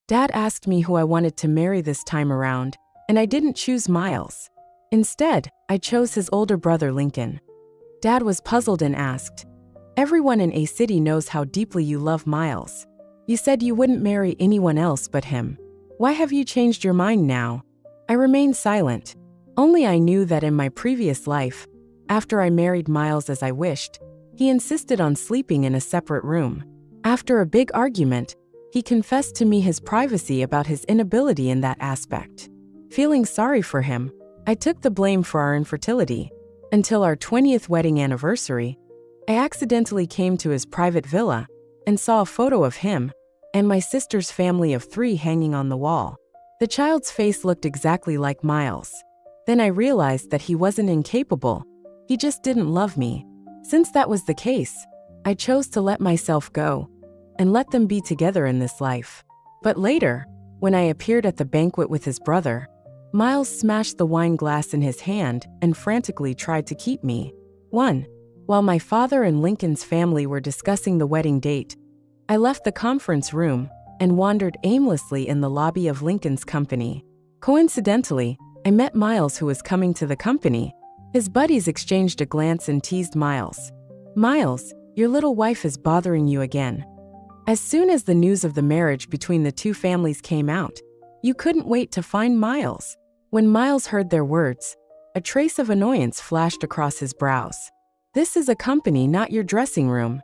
Dad asked me who I wanted to marry this time around, and I didn't choose Miles. Instead, I chose his older brother Lincoln. Dad was puzzled and asked, "Everyone in A City knows how deeply you love Miles. You said you wouldn't marry anyone else but him. Why have you changed your mind now?" I remained silent. Only I knew that in my previous life, after I married Miles as I wished, he insisted on sleeping in a separate room. After a big argument, he confessed to me his privacy about his inability in that aspect. Feeling sorry for him, I took the blame for our infertility. Until our 20th wedding anniversary, I accidentally came to his private villa and saw a photo of him and my sister's family of 3 hanging on the wall. The child's face looked exactly like Miles. Then I realized that he wasn't incapable, he just didn't love me. Since that was the case, I chose to let myself go and let them be together in this life. But later, when I appeared at the banquet with his brother, Miles smashed the wine glass in his hand and frantically tried to keep me. 1. While my father and Lincoln's family were discussing the wedding date, I left the conference room and wandered aimlessly in the lobby of Lincoln's company. Coincidentally, I met Miles, who was coming to the company. His buddies exchanged a glance and teased Miles. "Miles, your little wife is bothering you again." As soon as the news of the marriage between the 2 families came out, you couldn't wait to find Miles. When Miles heard their words, a trace of annoyance flashed across his brows. "This is a company, not your dressing room.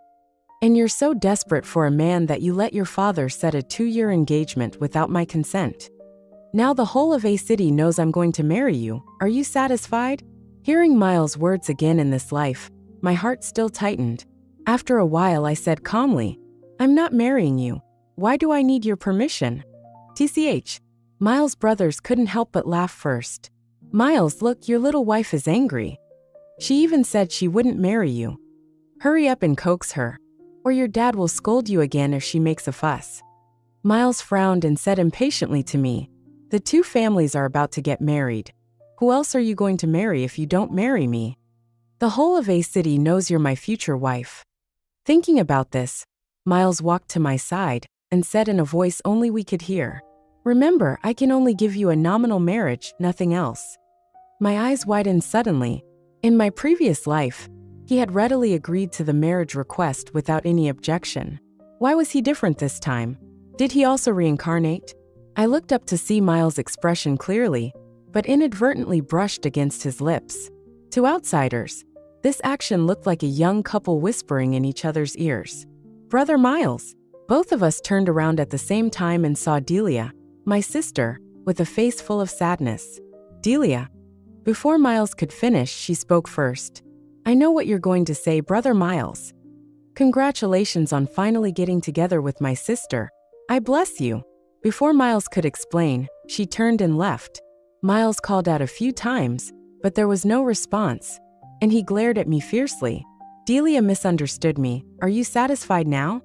And you're so desperate for a man that you let your father set a 2-year engagement without my consent. Now the whole of A City knows I'm going to marry you. Are you satisfied?" Hearing Miles' words again in this life, my heart still tightened. After a while I said calmly, "I'm not marrying you. Why do I need your permission?" TCH. Miles' brothers couldn't help but laugh first. "Miles, look, your little wife is angry. She even said she wouldn't marry you. Hurry up and coax her, or your dad will scold you again if she makes a fuss." Miles frowned and said impatiently to me, "The 2 families are about to get married. Who else are you going to marry if you don't marry me? The whole of A City knows you're my future wife." Thinking about this, Miles walked to my side and said in a voice only we could hear, "Remember, I can only give you a nominal marriage, nothing else." My eyes widened suddenly. In my previous life, he had readily agreed to the marriage request without any objection. Why was he different this time? Did he also reincarnate? I looked up to see Miles' expression clearly, but inadvertently brushed against his lips. To outsiders, this action looked like a young couple whispering in each other's ears. "Brother Miles." Both of us turned around at the same time and saw Delia, my sister, with a face full of sadness. "Delia." Before Miles could finish, she spoke first. "I know what you're going to say, Brother Miles. Congratulations on finally getting together with my sister. I bless you." Before Miles could explain, she turned and left. Miles called out a few times, but there was no response, and he glared at me fiercely. Delia misunderstood me. "Are you satisfied now?"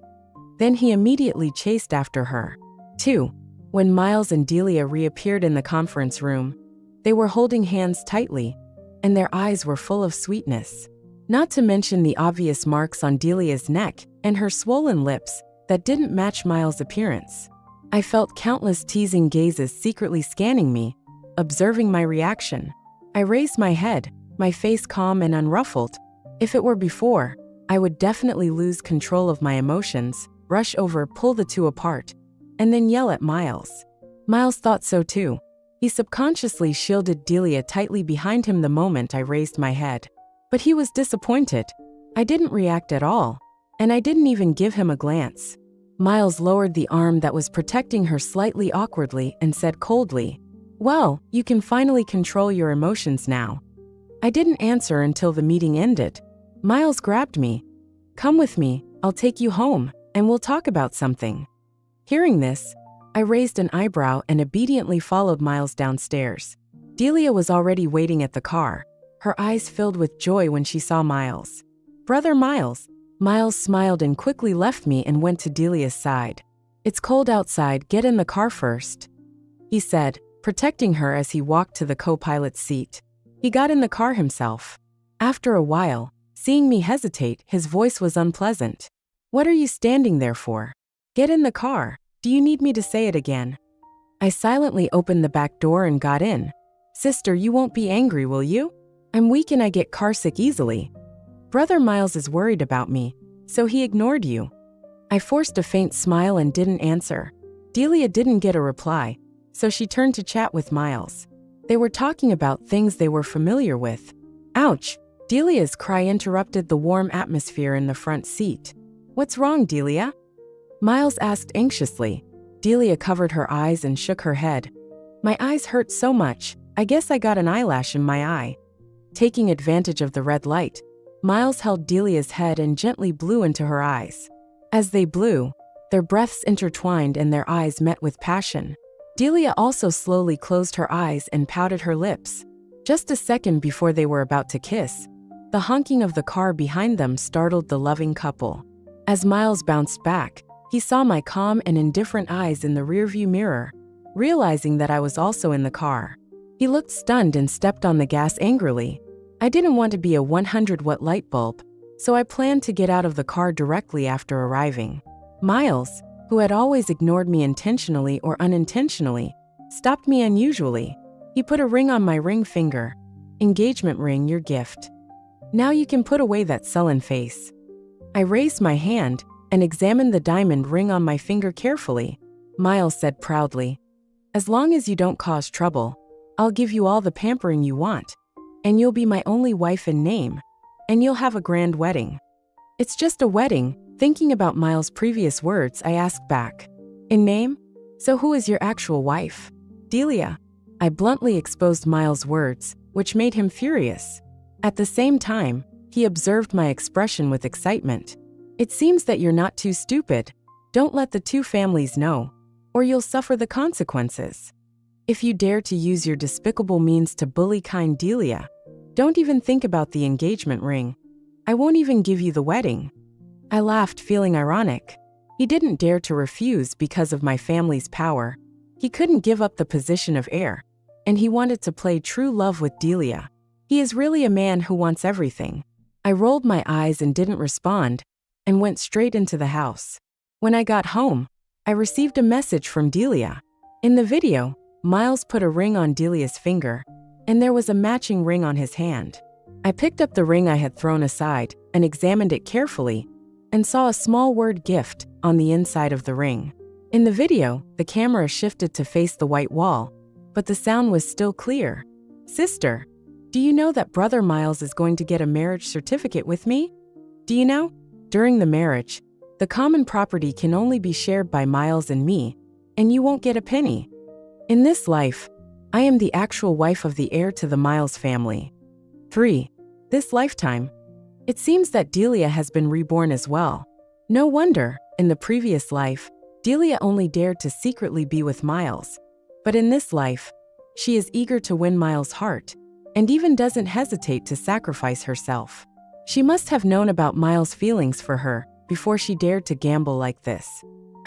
Then he immediately chased after her. 2. When Miles and Delia reappeared in the conference room, they were holding hands tightly, and their eyes were full of sweetness. Not to mention the obvious marks on Delia's neck and her swollen lips that didn't match Miles' appearance. I felt countless teasing gazes secretly scanning me, observing my reaction. I raised my head, my face calm and unruffled. If it were before, I would definitely lose control of my emotions, rush over, pull the 2 apart, and then yell at Miles. Miles thought so too. He subconsciously shielded Delia tightly behind him the moment I raised my head. But he was disappointed. I didn't react at all, and I didn't even give him a glance. Miles lowered the arm that was protecting her slightly awkwardly and said coldly, "Well, you can finally control your emotions now." I didn't answer until the meeting ended. Miles grabbed me. "Come with me, I'll take you home, and we'll talk about something." Hearing this, I raised an eyebrow and obediently followed Miles downstairs. Delia was already waiting at the car, her eyes filled with joy when she saw Miles. "Brother Miles." Miles smiled and quickly left me and went to Delia's side. "It's cold outside, get in the car first," he said, protecting her as he walked to the co-pilot's seat. He got in the car himself. After a while, seeing me hesitate, his voice was unpleasant. "What are you standing there for? Get in the car." Do you need me to say it again? I silently opened the back door and got in. Sister, you won't be angry, will you? I'm weak and I get carsick easily. Brother Miles is worried about me, so he ignored you. I forced a faint smile and didn't answer. Delia didn't get a reply, so she turned to chat with Miles. They were talking about things they were familiar with. Ouch! Delia's cry interrupted the warm atmosphere in the front seat. What's wrong, Delia? Miles asked anxiously. Delia covered her eyes and shook her head. My eyes hurt so much, I guess I got an eyelash in my eye. Taking advantage of the red light, Miles held Delia's head and gently blew into her eyes. As they blew, their breaths intertwined and their eyes met with passion. Delia also slowly closed her eyes and pouted her lips. Just a second before they were about to kiss, the honking of the car behind them startled the loving couple. As Miles bounced back, he saw my calm and indifferent eyes in the rearview mirror, realizing that I was also in the car. He looked stunned and stepped on the gas angrily. I didn't want to be a 100-watt light bulb, so I planned to get out of the car directly after arriving. Miles, who had always ignored me intentionally or unintentionally, stopped me unusually. He put a ring on my ring finger. Engagement ring, your gift. Now you can put away that sullen face. I raised my hand and examined the diamond ring on my finger carefully. Miles said proudly, as long as you don't cause trouble, I'll give you all the pampering you want, and you'll be my only wife in name, and you'll have a grand wedding. It's just a wedding. Thinking about Miles' previous words, I asked back, in name? So who is your actual wife? Delia. I bluntly exposed Miles' words, which made him furious. At the same time, he observed my expression with excitement. It seems that you're not too stupid. Don't let the two families know, or you'll suffer the consequences. If you dare to use your despicable means to bully kind Delia, don't even think about the engagement ring. I won't even give you the wedding. I laughed, feeling ironic. He didn't dare to refuse because of my family's power. He couldn't give up the position of heir, and he wanted to play true love with Delia. He is really a man who wants everything. I rolled my eyes and didn't respond, and went straight into the house. When I got home, I received a message from Delia. In the video, Miles put a ring on Delia's finger, and there was a matching ring on his hand. I picked up the ring I had thrown aside and examined it carefully, and saw a small word gift on the inside of the ring. In the video, the camera shifted to face the white wall, but the sound was still clear. Sister, do you know that Brother Miles is going to get a marriage certificate with me? Do you know? During the marriage, the common property can only be shared by Miles and me, and you won't get a penny. In this life, I am the actual wife of the heir to the Miles family. 3. This lifetime. It seems that Delia has been reborn as well. No wonder, in the previous life, Delia only dared to secretly be with Miles. But in this life, she is eager to win Miles' heart, and even doesn't hesitate to sacrifice herself. She must have known about Miles' feelings for her before she dared to gamble like this.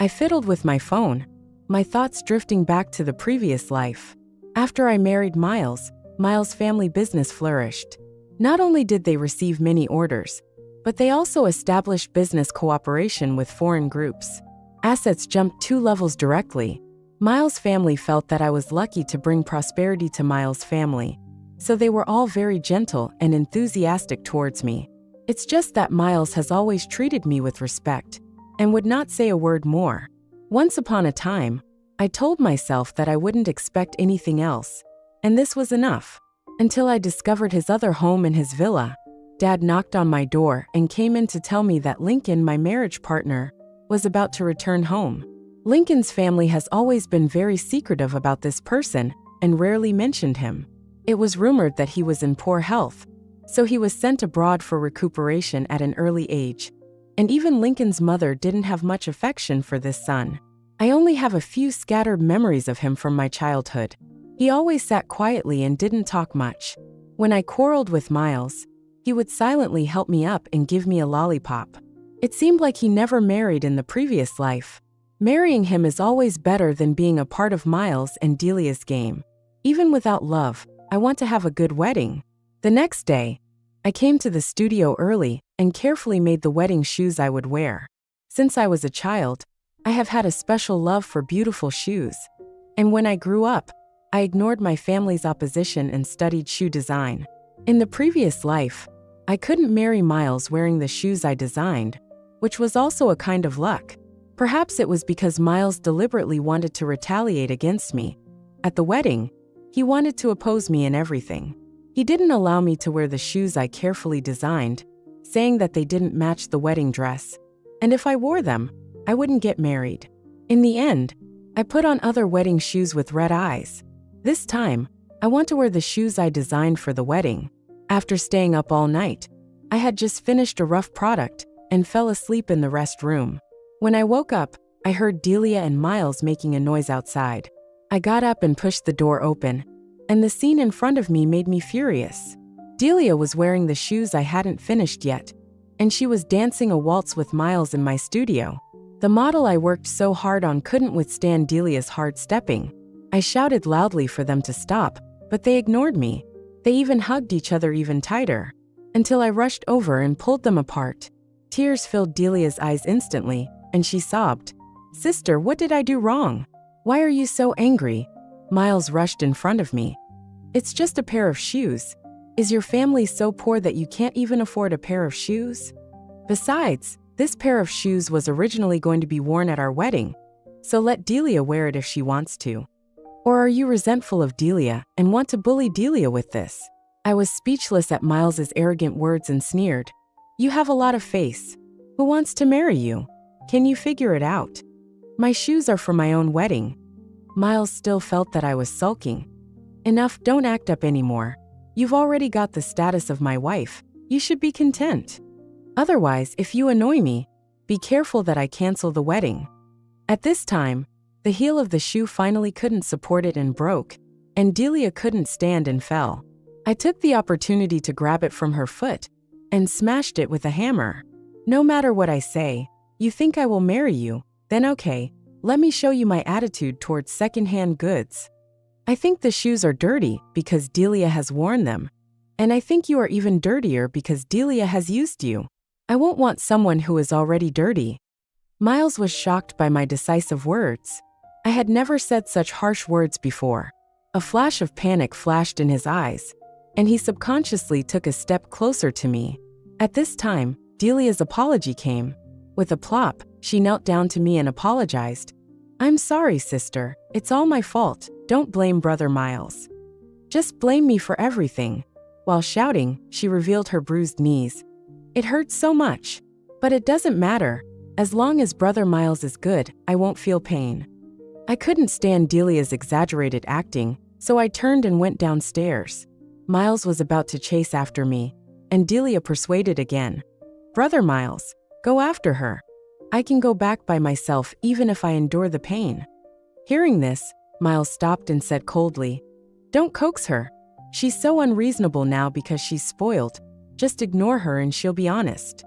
I fiddled with my phone, my thoughts drifting back to the previous life. After I married Miles, Miles' family business flourished. Not only did they receive many orders, but they also established business cooperation with foreign groups. Assets jumped 2 levels directly. Miles' family felt that I was lucky to bring prosperity to Miles' family, so they were all very gentle and enthusiastic towards me. It's just that Miles has always treated me with respect and would not say a word more. Once upon a time, I told myself that I wouldn't expect anything else, and this was enough. Until I discovered his other home in his villa. Dad knocked on my door and came in to tell me that Lincoln, my marriage partner, was about to return home. Lincoln's family has always been very secretive about this person and rarely mentioned him. It was rumored that he was in poor health, so he was sent abroad for recuperation at an early age. And even Lincoln's mother didn't have much affection for this son. I only have a few scattered memories of him from my childhood. He always sat quietly and didn't talk much. When I quarreled with Miles, he would silently help me up and give me a lollipop. It seemed like he never married in the previous life. Marrying him is always better than being a part of Miles and Delia's game. Even without love, I want to have a good wedding. The next day, I came to the studio early and carefully made the wedding shoes I would wear. Since I was a child, I have had a special love for beautiful shoes. And when I grew up, I ignored my family's opposition and studied shoe design. In the previous life, I couldn't marry Miles wearing the shoes I designed, which was also a kind of luck. Perhaps it was because Miles deliberately wanted to retaliate against me. At the wedding, he wanted to oppose me in everything. He didn't allow me to wear the shoes I carefully designed, saying that they didn't match the wedding dress, and if I wore them, I wouldn't get married. In the end, I put on other wedding shoes with red eyes. This time, I want to wear the shoes I designed for the wedding. After staying up all night, I had just finished a rough product and fell asleep in the rest room. When I woke up, I heard Delia and Miles making a noise outside. I got up and pushed the door open, and the scene in front of me made me furious. Delia was wearing the shoes I hadn't finished yet, and she was dancing a waltz with Miles in my studio. The model I worked so hard on couldn't withstand Delia's hard stepping. I shouted loudly for them to stop, but they ignored me. They even hugged each other even tighter, until I rushed over and pulled them apart. Tears filled Delia's eyes instantly, and she sobbed, "Sister, what did I do wrong? Why are you so angry?" Miles rushed in front of me. "It's just a pair of shoes. Is your family so poor that you can't even afford a pair of shoes? Besides, this pair of shoes was originally going to be worn at our wedding, so let Delia wear it if she wants to. Or are you resentful of Delia and want to bully Delia with this?" I was speechless at Miles's arrogant words and sneered, "You have a lot of face. Who wants to marry you? Can you figure it out? My shoes are for my own wedding." Miles still felt that I was sulking. "Enough, don't act up anymore. You've already got the status of my wife. You should be content. Otherwise, if you annoy me, be careful that I cancel the wedding." At this time, the heel of the shoe finally couldn't support it and broke, and Delia couldn't stand and fell. I took the opportunity to grab it from her foot and smashed it with a hammer. "No matter what I say, you think I will marry you? Then okay, let me show you my attitude towards second-hand goods. I think the shoes are dirty because Delia has worn them, and I think you are even dirtier because Delia has used you. I won't want someone who is already dirty." Miles was shocked by my decisive words. I had never said such harsh words before. A flash of panic flashed in his eyes, and he subconsciously took a step closer to me. At this time, Delia's apology came. With a plop, she knelt down to me and apologized. "I'm sorry, sister. It's all my fault. Don't blame Brother Miles. Just blame me for everything." While shouting, she revealed her bruised knees. "It hurts so much. But it doesn't matter. As long as Brother Miles is good, I won't feel pain." I couldn't stand Delia's exaggerated acting, so I turned and went downstairs. Miles was about to chase after me, and Delia persuaded again. "Brother Miles, go after her. I can go back by myself even if I endure the pain." Hearing this, Miles stopped and said coldly, "Don't coax her. She's so unreasonable now because she's spoiled. Just ignore her and she'll be honest."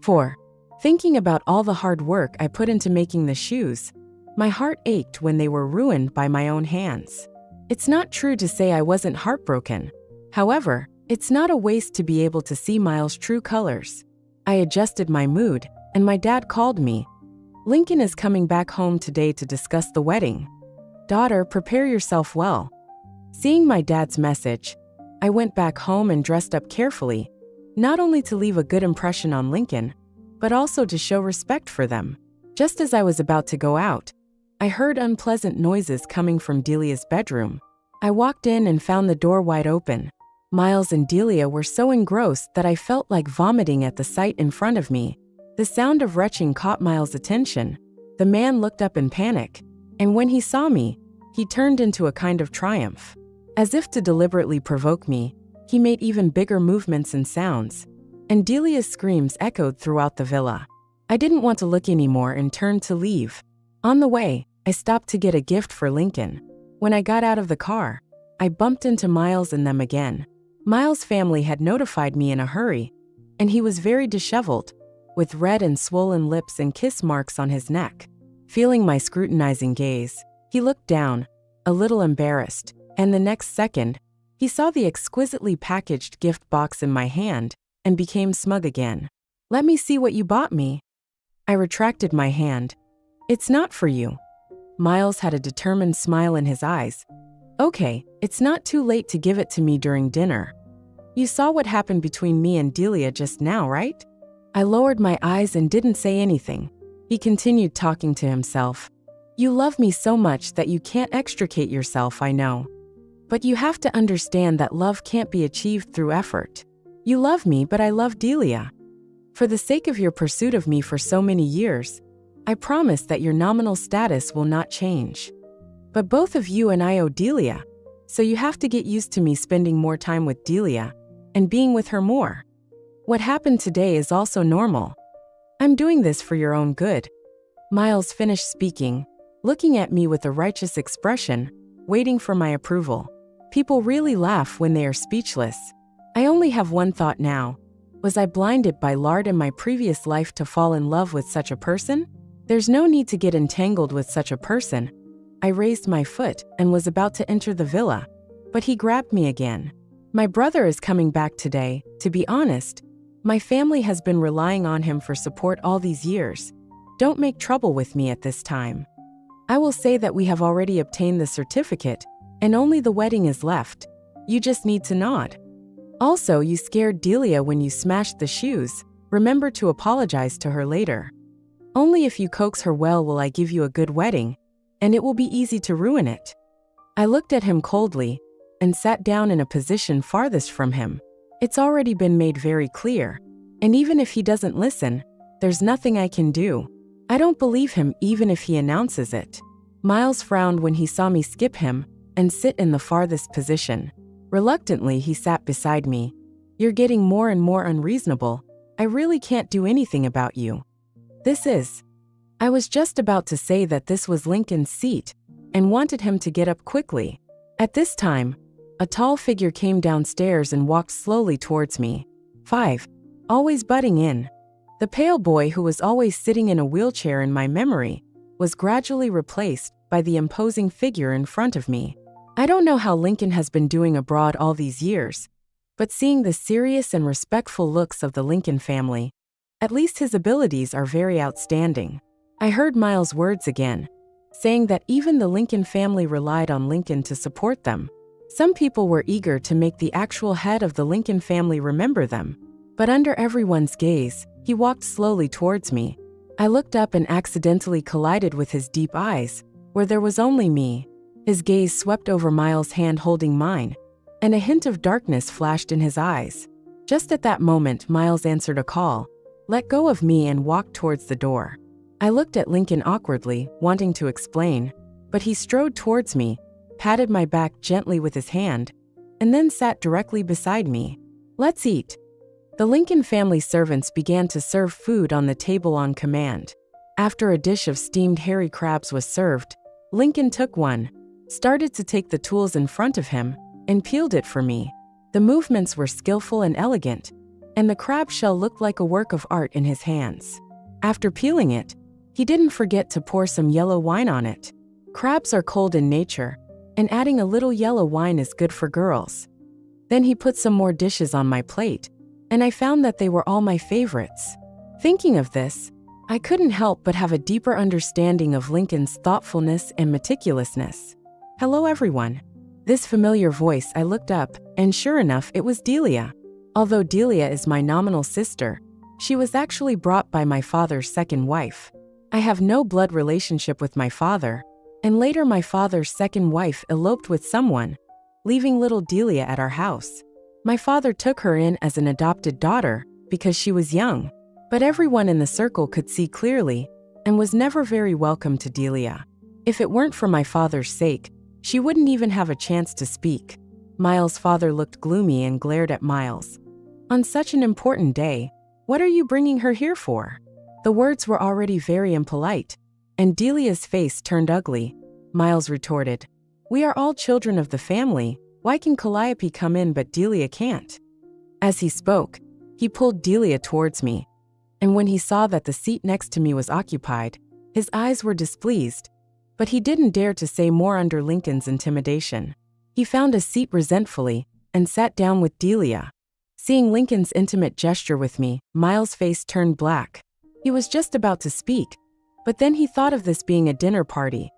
4. Thinking about all the hard work I put into making the shoes, my heart ached when they were ruined by my own hands. It's not true to say I wasn't heartbroken. However, it's not a waste to be able to see Miles' true colors. I adjusted my mood, and my dad called me. "Lincoln is coming back home today to discuss the wedding. Daughter, prepare yourself well." Seeing my dad's message, I went back home and dressed up carefully, not only to leave a good impression on Lincoln, but also to show respect for them. Just as I was about to go out, I heard unpleasant noises coming from Delia's bedroom. I walked in and found the door wide open. Miles and Delia were so engrossed that I felt like vomiting at the sight in front of me. The sound of retching caught Miles' attention. The man looked up in panic, and when he saw me, he turned into a kind of triumph. As if to deliberately provoke me, he made even bigger movements and sounds, and Delia's screams echoed throughout the villa. I didn't want to look anymore and turned to leave. On the way, I stopped to get a gift for Lincoln. When I got out of the car, I bumped into Miles and them again. Miles' family had notified me in a hurry, and he was very disheveled, with red and swollen lips and kiss marks on his neck. Feeling my scrutinizing gaze, he looked down, a little embarrassed, and the next second, he saw the exquisitely packaged gift box in my hand and became smug again. "Let me see what you bought me." I retracted my hand. It's not for you. Miles had a determined smile in his eyes. Okay, it's not too late to give it to me during dinner. You saw what happened between me and Delia just now, right? I lowered my eyes and didn't say anything. He continued talking to himself. You love me so much that you can't extricate yourself, I know. But you have to understand that love can't be achieved through effort. You love me, but I love Delia. For the sake of your pursuit of me for so many years, I promise that your nominal status will not change. But both of you and I owe Delia, so you have to get used to me spending more time with Delia and being with her more. What happened today is also normal. I'm doing this for your own good. Miles finished speaking, looking at me with a righteous expression, waiting for my approval. People really laugh when they are speechless. I only have one thought now. Was I blinded by lard in my previous life to fall in love with such a person? There's no need to get entangled with such a person. I raised my foot and was about to enter the villa, but he grabbed me again. My brother is coming back today. To be honest, my family has been relying on him for support all these years. Don't make trouble with me at this time. I will say that we have already obtained the certificate, and only the wedding is left. You just need to nod. Also, you scared Delia when you smashed the shoes. Remember to apologize to her later. Only if you coax her well will I give you a good wedding, and it will be easy to ruin it. I looked at him coldly and sat down in a position farthest from him. It's already been made very clear, and even if he doesn't listen, there's nothing I can do. I don't believe him even if he announces it. Miles frowned when he saw me skip him and sit in the farthest position. Reluctantly, he sat beside me. You're getting more and more unreasonable. I really can't do anything about you. I was just about to say that this was Lincoln's seat and wanted him to get up quickly. At this time, a tall figure came downstairs and walked slowly towards me. 5. Always butting in. The pale boy who was always sitting in a wheelchair in my memory was gradually replaced by the imposing figure in front of me. I don't know how Lincoln has been doing abroad all these years, but seeing the serious and respectful looks of the Lincoln family, at least his abilities are very outstanding. I heard Miles' words again, saying that even the Lincoln family relied on Lincoln to support them. Some people were eager to make the actual head of the Lincoln family remember them, but under everyone's gaze, he walked slowly towards me. I looked up and accidentally collided with his deep eyes, where there was only me. His gaze swept over Miles' hand holding mine, and a hint of darkness flashed in his eyes. Just at that moment, Miles answered a call, let go of me, and walked towards the door. I looked at Lincoln awkwardly, wanting to explain, but he strode towards me, patted my back gently with his hand, and then sat directly beside me. Let's eat. The Lincoln family servants began to serve food on the table on command. After a dish of steamed hairy crabs was served, Lincoln took one, started to take the tools in front of him, and peeled it for me. The movements were skillful and elegant, and the crab shell looked like a work of art in his hands. After peeling it, he didn't forget to pour some yellow wine on it. Crabs are cold in nature, and adding a little yellow wine is good for girls. Then he put some more dishes on my plate, and I found that they were all my favorites. Thinking of this, I couldn't help but have a deeper understanding of Lincoln's thoughtfulness and meticulousness. Hello everyone. This familiar voice, I looked up, and sure enough, it was Delia. Although Delia is my nominal sister, she was actually brought by my father's second wife. I have no blood relationship with my father, and later my father's second wife eloped with someone, leaving little Delia at our house. My father took her in as an adopted daughter because she was young, but everyone in the circle could see clearly and was never very welcome to Delia. If it weren't for my father's sake, she wouldn't even have a chance to speak. Miles' father looked gloomy and glared at Miles. On such an important day, what are you bringing her here for? The words were already very impolite, and Delia's face turned ugly. Miles retorted, we are all children of the family. Why can Calliope come in but Delia can't? As he spoke, he pulled Delia towards me, and when he saw that the seat next to me was occupied, his eyes were displeased, but he didn't dare to say more under Lincoln's intimidation. He found a seat resentfully and sat down with Delia. Seeing Lincoln's intimate gesture with me, Miles' face turned black. He was just about to speak, But then he thought of this being a dinner party.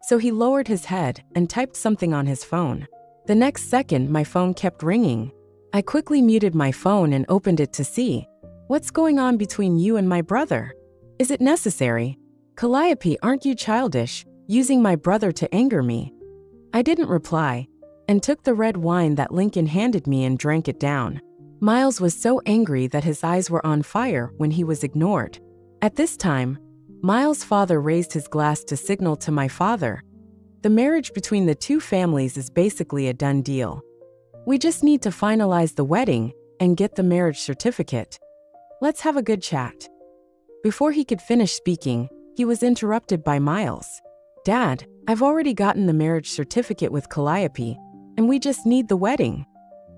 So he lowered his head and typed something on his phone. The next second, my phone kept ringing. I quickly muted my phone and opened it to see. What's going on between you and my brother? Is it necessary? Calliope, aren't you childish, using my brother to anger me? I didn't reply, and took the red wine that Lincoln handed me and drank it down. Miles was so angry that his eyes were on fire when he was ignored. At this time, Miles' father raised his glass to signal to my father. The marriage between the two families is basically a done deal. We just need to finalize the wedding and get the marriage certificate. Let's have a good chat. Before he could finish speaking, he was interrupted by Miles. Dad, I've already gotten the marriage certificate with Calliope, and we just need the wedding.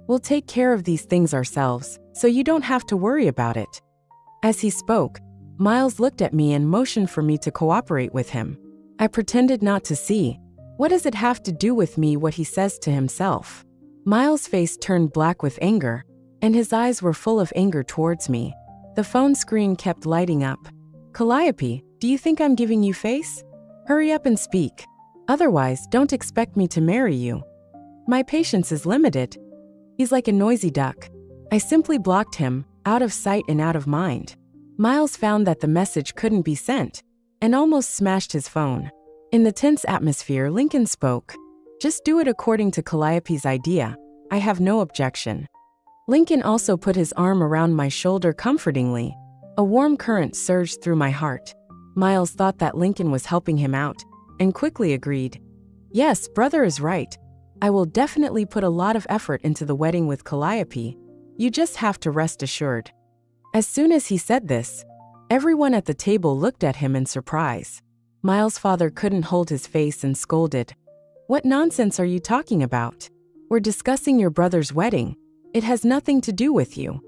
We'll take care of these things ourselves, so you don't have to worry about it. As he spoke, Miles looked at me and motioned for me to cooperate with him. I pretended not to see. What does it have to do with me what he says to himself? Miles' face turned black with anger, and his eyes were full of anger towards me. The phone screen kept lighting up. Calliope, do you think I'm giving you face? Hurry up and speak. Otherwise, don't expect me to marry you. My patience is limited. He's like a noisy duck. I simply blocked him, out of sight and out of mind. Miles found that the message couldn't be sent, and almost smashed his phone. In the tense atmosphere, Lincoln spoke. Just do it according to Calliope's idea. I have no objection. Lincoln also put his arm around my shoulder comfortingly. A warm current surged through my heart. Miles thought that Lincoln was helping him out, and quickly agreed. Yes, brother is right. I will definitely put a lot of effort into the wedding with Calliope. You just have to rest assured. As soon as he said this, everyone at the table looked at him in surprise. Miles' father couldn't hold his face and scolded. What nonsense are you talking about? We're discussing your brother's wedding. It has nothing to do with you.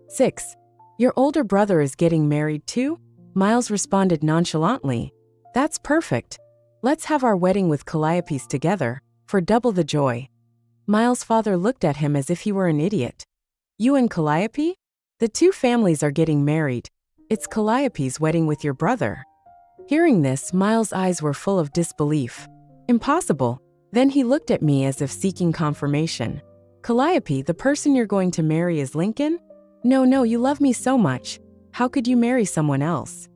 6. Your older brother is getting married too? Miles responded nonchalantly. That's perfect. Let's have our wedding with Calliope's together, for double the joy. Miles' father looked at him as if he were an idiot. You and Calliope? The two families are getting married. It's Calliope's wedding with your brother. Hearing this, Miles' eyes were full of disbelief. Impossible. Then he looked at me as if seeking confirmation. Calliope, the person you're going to marry is Lincoln? No, you love me so much. How could you marry someone else?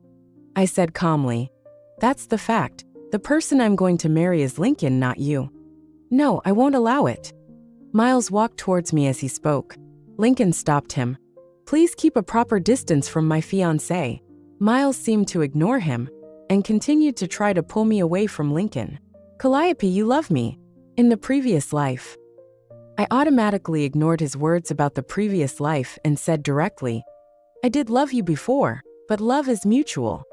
I said calmly. That's the fact. The person I'm going to marry is Lincoln, not you. No, I won't allow it. Miles walked towards me as he spoke. Lincoln stopped him. Please keep a proper distance from my fiancé. Miles seemed to ignore him, and continued to try to pull me away from Lincoln. Calliope, you love me. In the previous life. I automatically ignored his words about the previous life and said directly, I did love you before, but love is mutual.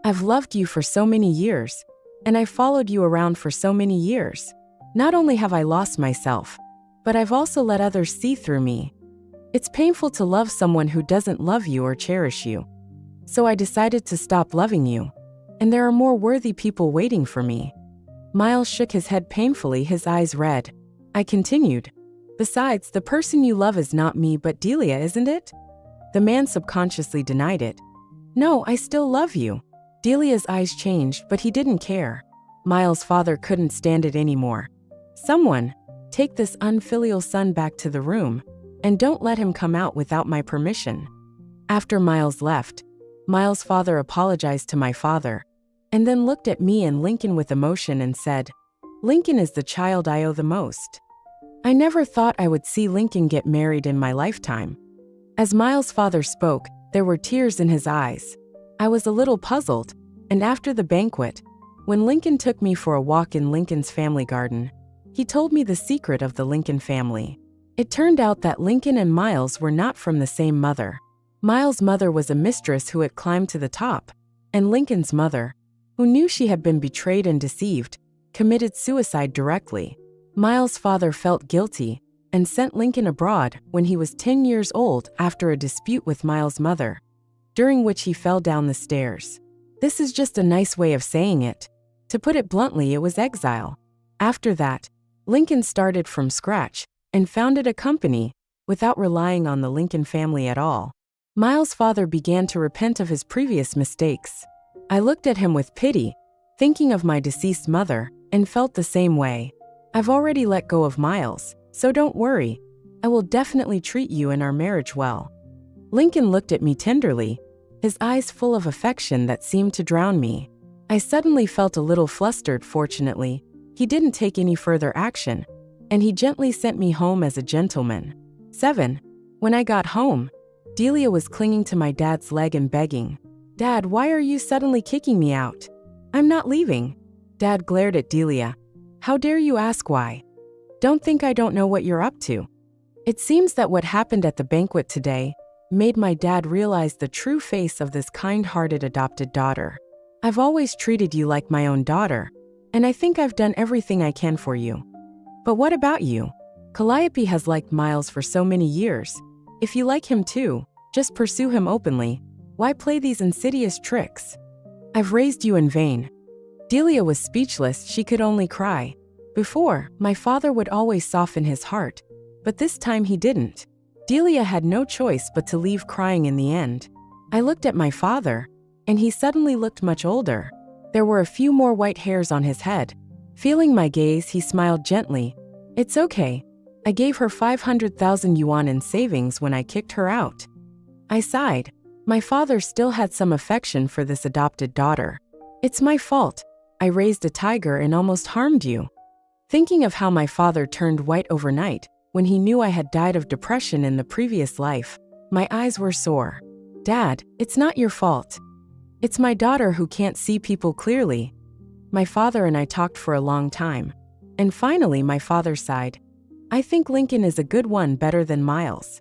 I've loved you for so many years, and I followed you around for so many years. Not only have I lost myself, but I've also let others see through me. It's painful to love someone who doesn't love you or cherish you. So I decided to stop loving you, and there are more worthy people waiting for me. Miles shook his head painfully, his eyes red. I continued. Besides, the person you love is not me but Delia, isn't it? The man subconsciously denied it. No, I still love you. Delia's eyes changed, but he didn't care. Miles' father couldn't stand it anymore. Someone, take this unfilial son back to the room, and don't let him come out without my permission. After Miles left, Miles' father apologized to my father, and then looked at me and Lincoln with emotion and said, Lincoln is the child I owe the most. I never thought I would see Lincoln get married in my lifetime. As Miles' father spoke, there were tears in his eyes. I was a little puzzled, and after the banquet, when Lincoln took me for a walk in Lincoln's family garden, he told me the secret of the Lincoln family. It turned out that Lincoln and Miles were not from the same mother. Miles' mother was a mistress who had climbed to the top, and Lincoln's mother, who knew she had been betrayed and deceived, committed suicide directly. Miles' father felt guilty and sent Lincoln abroad when he was 10 years old after a dispute with Miles' mother, during which he fell down the stairs. This is just a nice way of saying it. To put it bluntly, it was exile. After that, Lincoln started from scratch and founded a company without relying on the Lincoln family at all. Miles' father began to repent of his previous mistakes. I looked at him with pity, thinking of my deceased mother, and felt the same way. I've already let go of Miles, so don't worry. I will definitely treat you and our marriage well. Lincoln looked at me tenderly, his eyes full of affection that seemed to drown me. I suddenly felt a little flustered. Fortunately, he didn't take any further action, and he gently sent me home as a gentleman. 7. When I got home, Delia was clinging to my dad's leg and begging, "Dad, why are you suddenly kicking me out? I'm not leaving." Dad glared at Delia. "How dare you ask why? Don't think I don't know what you're up to." It seems that what happened at the banquet today made my dad realize the true face of this kind-hearted adopted daughter. "I've always treated you like my own daughter, and I think I've done everything I can for you. But what about you? Calliope has liked Miles for so many years. If you like him too, just pursue him openly. Why play these insidious tricks? I've raised you in vain." Delia was speechless. She could only cry. Before, my father would always soften his heart, but this time he didn't. Delia had no choice but to leave crying in the end. I looked at my father, and he suddenly looked much older. There were a few more white hairs on his head. Feeling my gaze, he smiled gently. "It's okay. I gave her 500,000 yuan in savings when I kicked her out." I sighed. My father still had some affection for this adopted daughter. "It's my fault. I raised a tiger and almost harmed you." Thinking of how my father turned white overnight when he knew I had died of depression in the previous life, my eyes were sore. "Dad, it's not your fault. It's my daughter who can't see people clearly." My father and I talked for a long time, and finally my father sighed. "I think Lincoln is a good one, better than Miles.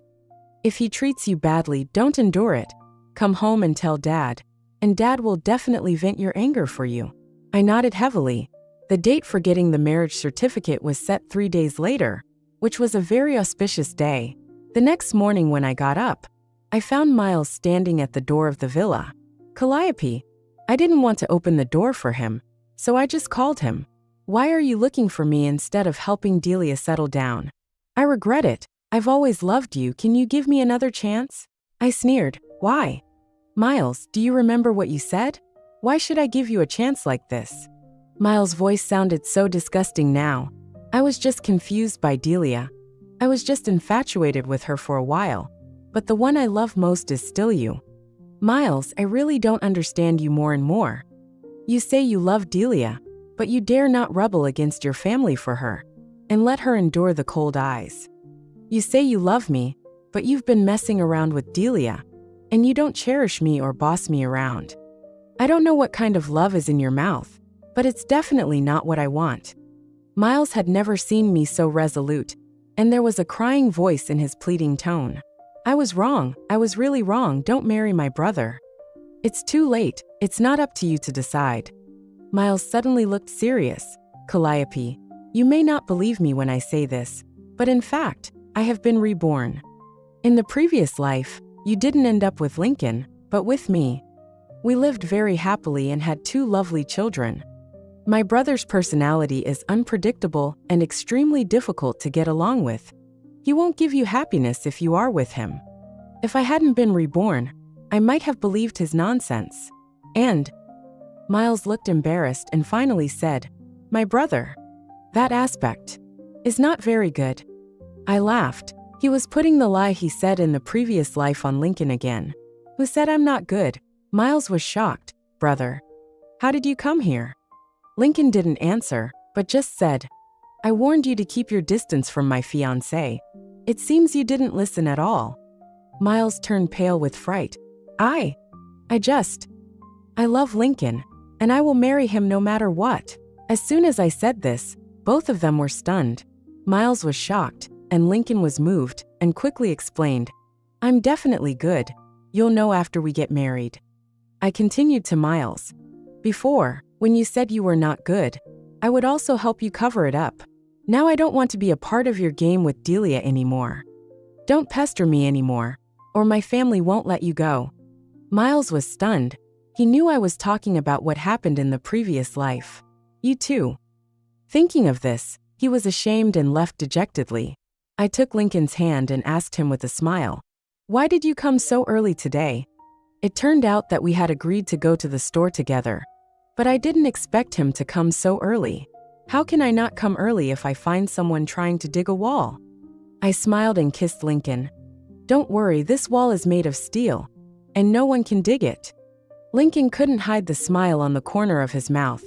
If he treats you badly, don't endure it. Come home and tell Dad, and Dad will definitely vent your anger for you." I nodded heavily. The date for getting the marriage certificate was set 3 days later, which was a very auspicious day. The next morning when I got up, I found Miles standing at the door of the villa. "Calliope." I didn't want to open the door for him, so I just called him. "Why are you looking for me instead of helping Delia settle down?" "I regret it. I've always loved you. Can you give me another chance?" I sneered. "Why?" "Miles, do you remember what you said? Why should I give you a chance like this?" Miles' voice sounded so disgusting now. I was just confused by Delia. I was just infatuated with her for a while, but the one I love most is still you. "Miles, I really don't understand you more and more. You say you love Delia, but you dare not rebel against your family for her, and let her endure the cold eyes. You say you love me, but you've been messing around with Delia, and you don't cherish me or boss me around. I don't know what kind of love is in your mouth, but it's definitely not what I want." Miles had never seen me so resolute, and there was a crying voice in his pleading tone. "I was wrong. I was really wrong. Don't marry my brother. It's too late. It's not up to you to decide." Miles suddenly looked serious. "Calliope, you may not believe me when I say this, but in fact, I have been reborn. In the previous life, you didn't end up with Lincoln, but with me. We lived very happily and had 2 lovely children. My brother's personality is unpredictable and extremely difficult to get along with. He won't give you happiness if you are with him. If I hadn't been reborn, I might have believed his nonsense." And Miles looked embarrassed and finally said, "My brother. That aspect is not very good." I laughed. He was putting the lie he said in the previous life on Lincoln again. "Who said I'm not good?" Miles was shocked. "Brother, how did you come here?" Lincoln didn't answer, but just said, "I warned you to keep your distance from my fiancé. It seems you didn't listen at all." Miles turned pale with fright. I love Lincoln, and I will marry him no matter what." As soon as I said this, both of them were stunned. Miles was shocked, and Lincoln was moved, and quickly explained, "I'm definitely good. You'll know after we get married." I continued to Miles, "Before, when you said you were not good, I would also help you cover it up. Now I don't want to be a part of your game with Delia anymore. Don't pester me anymore, or my family won't let you go." Miles was stunned. He knew I was talking about what happened in the previous life. "You too." Thinking of this, he was ashamed and left dejectedly. I took Lincoln's hand and asked him with a smile, "Why did you come so early today? It turned out that we had agreed to go to the store together, but I didn't expect him to come so early. How can I not come early if I find someone trying to dig a wall? I smiled and kissed Lincoln. Don't worry, this wall is made of steel, and no one can dig it. Lincoln couldn't hide the smile on the corner of his mouth.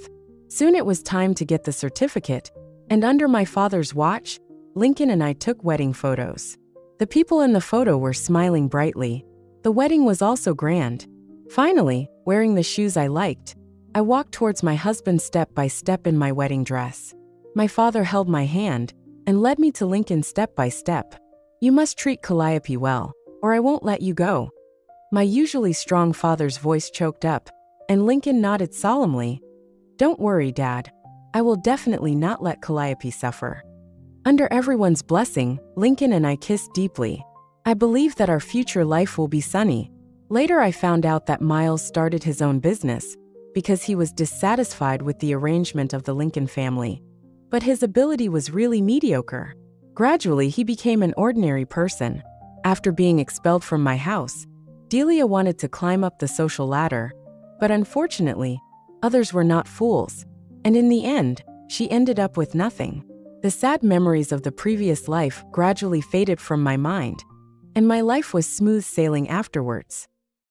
Soon it was time to get the certificate, and under my father's watch, Lincoln and I took wedding photos. The people in the photo were smiling brightly. The wedding was also grand. Finally, wearing the shoes I liked, I walked towards my husband step by step in my wedding dress. My father held my hand and led me to Lincoln step by step. You must treat Calliope well, or I won't let you go. My usually strong father's voice choked up, and Lincoln nodded solemnly. Don't worry, Dad. I will definitely not let Calliope suffer. Under everyone's blessing, Lincoln and I kissed deeply. I believe that our future life will be sunny. Later I found out that Miles started his own business because he was dissatisfied with the arrangement of the Lincoln family. But his ability was really mediocre. Gradually, he became an ordinary person. After being expelled from my house, Delia wanted to climb up the social ladder, but unfortunately, others were not fools, and in the end, she ended up with nothing. The sad memories of the previous life gradually faded from my mind, and my life was smooth sailing afterwards.